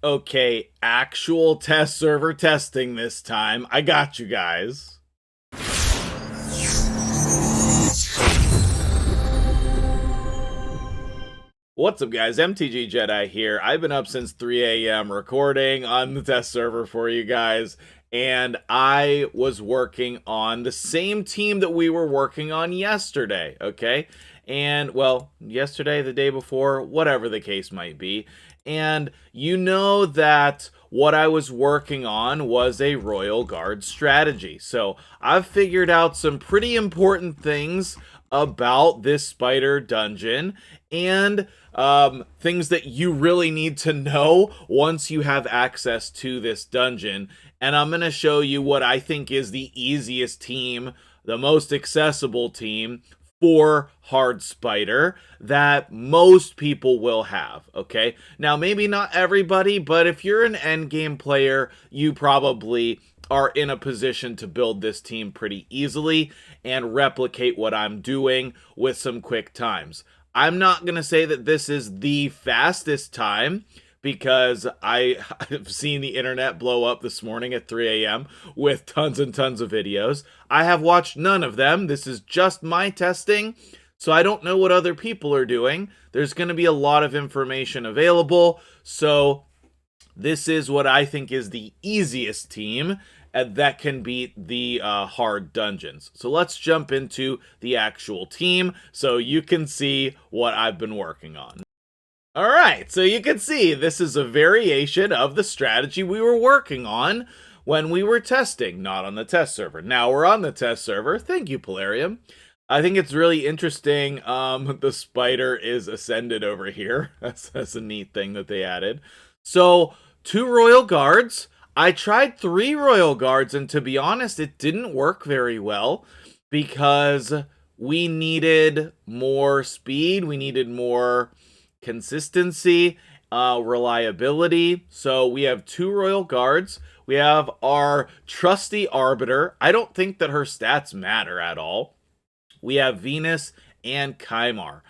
Okay, actual test server testing this time. I got you guys. What's up, guys? MtgJedi here. I've been up since 3 a.m. recording on the test server for you guys, and I was working on the same team that we were working on yesterday, okay? And, well, yesterday, the day before, whatever the case might be. And you know that what I was working on was a Royal Guard strategy. So I've figured out some pretty important things about this spider dungeon and things that you really need to know once you have access to this dungeon. And I'm going to show you what I think is the easiest team, the most accessible team for hard spider that most people will have. Okay, now maybe not everybody, but if you're an endgame player, you probably are in a position to build this team pretty easily and replicate what I'm doing with some quick times. I'm not going to say that this is the fastest time, because I've seen the internet blow up this morning at 3 a.m. with tons and tons of videos. I have watched none of them. This is just my testing, so I don't know what other people are doing. There's going to be a lot of information available, so this is what I think is the easiest team that can beat the hard dungeons. So let's jump into the actual team so you can see what I've been working on. Alright, so you can see this is a variation of the strategy we were working on when we were testing, not on the test server. Now we're on the test server. Thank you, Polarium. I think it's really interesting. The spider is ascended over here. That's a neat thing that they added. So 2 Royal Guards. I tried 3 Royal Guards, and to be honest, it didn't work very well because we needed more speed. We needed more consistency, reliability. So we have 2 Royal Guards. We have our trusty Arbiter. I don't think that her stats matter at all. We have Venus and Kymar.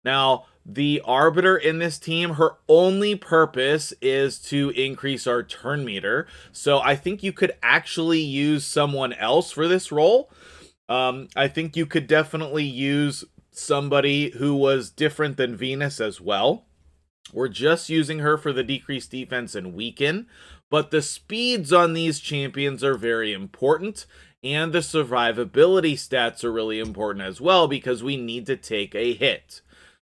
Now, the Arbiter in this team, her only purpose is to increase our turn meter. So I think you could actually use someone else for this role. I think you could definitely use somebody who was different than Venus as well. We're just using her for the decreased defense and weaken, but the speeds on these champions are very important, and the survivability stats are really important as well because we need to take a hit.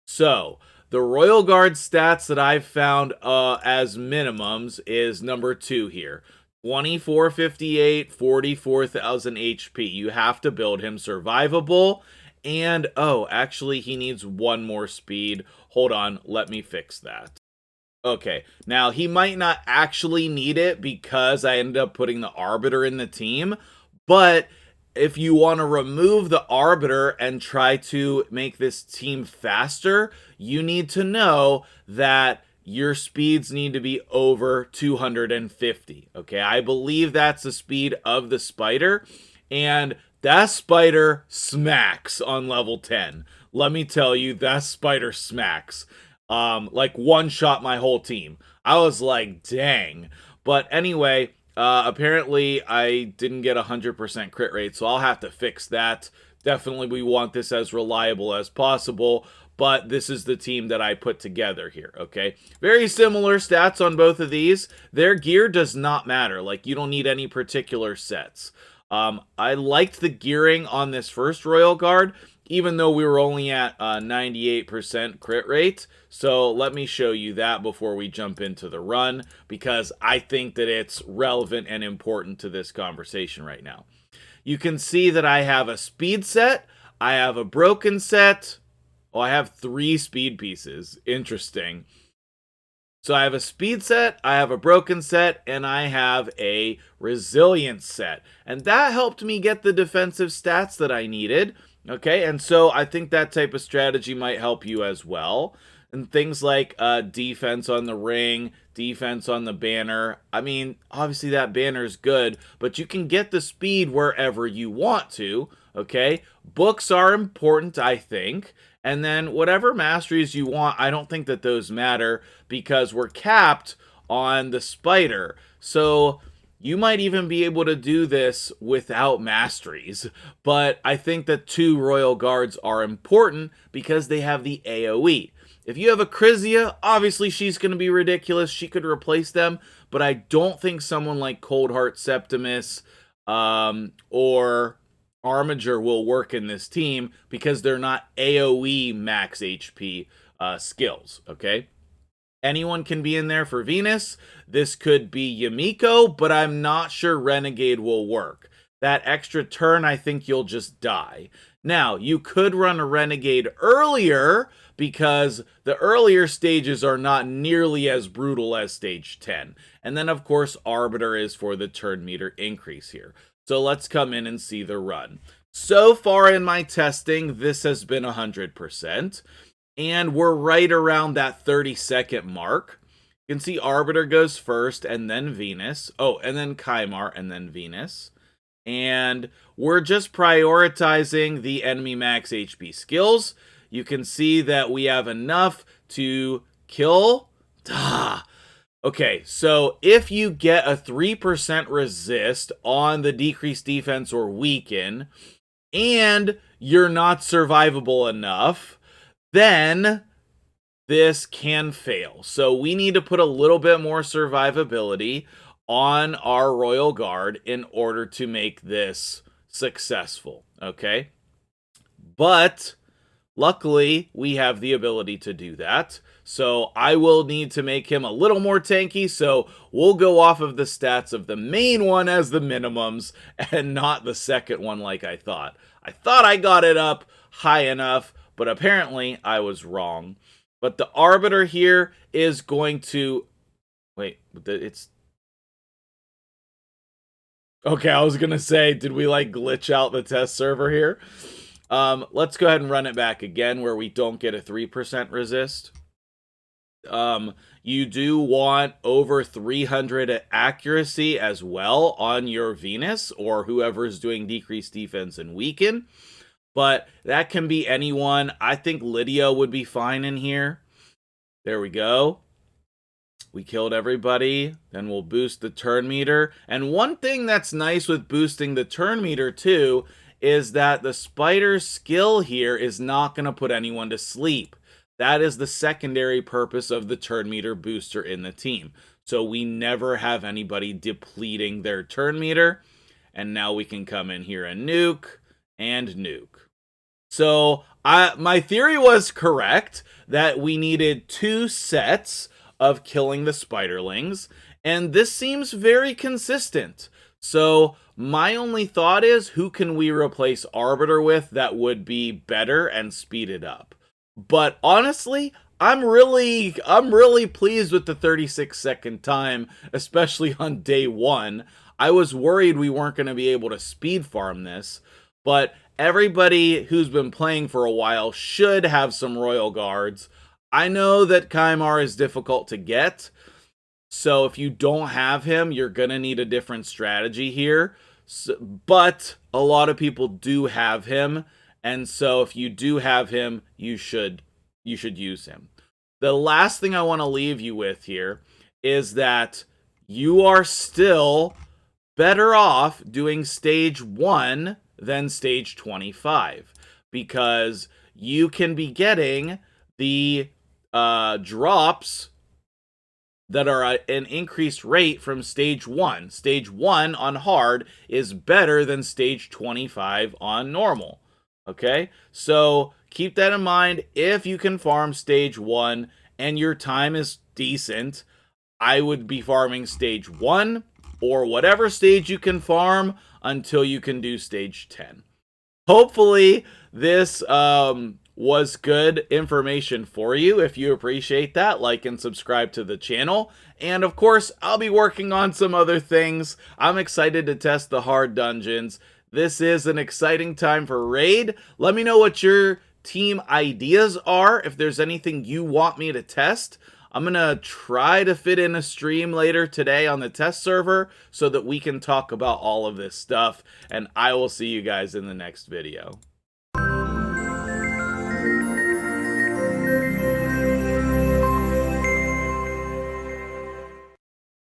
So the Royal Guard stats that I've found as minimums is number 2 here. 2458, 44,000 HP. You have to build him survivable. And, oh, actually, he needs 1 more speed. Hold on, let me fix that. Okay, now he might not actually need it because I ended up putting the Arbiter in the team, but if you want to remove the Arbiter and try to make this team faster, you need to know that your speeds need to be over 250. Okay, I believe that's the speed of the spider, and that spider smacks on level 10. Let me tell you, that spider smacks. Like one shot my whole team. I was like, dang. But anyway, apparently I didn't get 100% crit rate, so I'll have to fix that. Definitely we want this as reliable as possible, but this is the team that I put together here, okay? Very similar stats on both of these. Their gear does not matter. Like, you don't need any particular sets. I liked the gearing on this first Royal Guard, even though we were only at 98% crit rate. So let me show you that before we jump into the run, because I think that it's relevant and important to this conversation right now. You can see that I have a speed set, I have a broken set. Oh, I have 3 speed pieces. Interesting. So I have a speed set, I have a broken set, and I have a resilience set. And that helped me get the defensive stats that I needed. Okay, and so I think that type of strategy might help you as well. And things like defense on the ring, defense on the banner. I mean, obviously that banner is good, but you can get the speed wherever you want to. Okay, books are important, I think. And then whatever masteries you want, I don't think that those matter because we're capped on the spider. So you might even be able to do this without masteries, but I think that 2 Royal Guards are important because they have the AoE. If you have a Crizia, obviously she's going to be ridiculous. She could replace them, but I don't think someone like Coldheart Septimus or Armiger will work in this team because they're not AoE max HP skills, okay? Anyone can be in there for Venus. This could be Yumiko, but I'm not sure Renegade will work. That extra turn, I think you'll just die. Now, you could run a Renegade earlier because the earlier stages are not nearly as brutal as stage 10. And then, of course, Arbiter is for the turn meter increase here. So let's come in and see the run. So far in my testing, this has been 100%. And we're right around that 30-second mark. You can see Arbiter goes first, and then Venus. Oh, and then Kymar, and then Venus. And we're just prioritizing the enemy max HP skills. You can see that we have enough to kill. Okay, so if you get a 3% resist on the decreased defense or weaken, and you're not survivable enough, then this can fail. So we need to put a little bit more survivability on our Royal Guard in order to make this successful, okay? But luckily, we have the ability to do that. So I will need to make him a little more tanky, so we'll go off of the stats of the main one as the minimums and not the second one like I thought. I thought I got it up high enough, but apparently I was wrong. But the Arbiter here is going to... Wait, it's... Okay, I was going to say, did we like glitch out the test server here? Let's go ahead and run it back again where we don't get a 3% resist. You do want over 300 accuracy as well on your Venus or whoever's doing decreased defense and weaken. But that can be anyone. I think Lydia would be fine in here. There we go. We killed everybody. Then we'll boost the turn meter. And one thing that's nice with boosting the turn meter too is that the spider's skill here is not going to put anyone to sleep. That is the secondary purpose of the turn meter booster in the team. So we never have anybody depleting their turn meter. And now we can come in here and nuke. And nuke. So my theory was correct that we needed 2 sets of killing the spiderlings, and this seems very consistent. So my only thought is, who can we replace Arbiter with that would be better and speed it up? But honestly, I'm really pleased with the 36-second time, especially on day 1. I was worried we weren't going to be able to speed farm this, but everybody who's been playing for a while should have some Royal Guards. I know that Kymar is difficult to get, so if you don't have him, you're going to need a different strategy here. But a lot of people do have him, and so if you do have him, you should use him. The last thing I want to leave you with here is that you are still better off doing stage 1 than stage 25, because you can be getting the drops that are at an increased rate from stage 1. Stage 1 on hard is better than stage 25 on normal. Okay, so keep that in mind. If you can farm stage 1 and your time is decent, I would be farming stage 1 or whatever stage you can farm until you can do stage 10. Hopefully this was good information for you. If you appreciate that, like and subscribe to the channel. And of course, I'll be working on some other things. I'm excited to test the hard dungeons. This is an exciting time for Raid. Let me know what your team ideas are. If there's anything you want me to test, I'm going to try to fit in a stream later today on the test server so that we can talk about all of this stuff. And I will see you guys in the next video.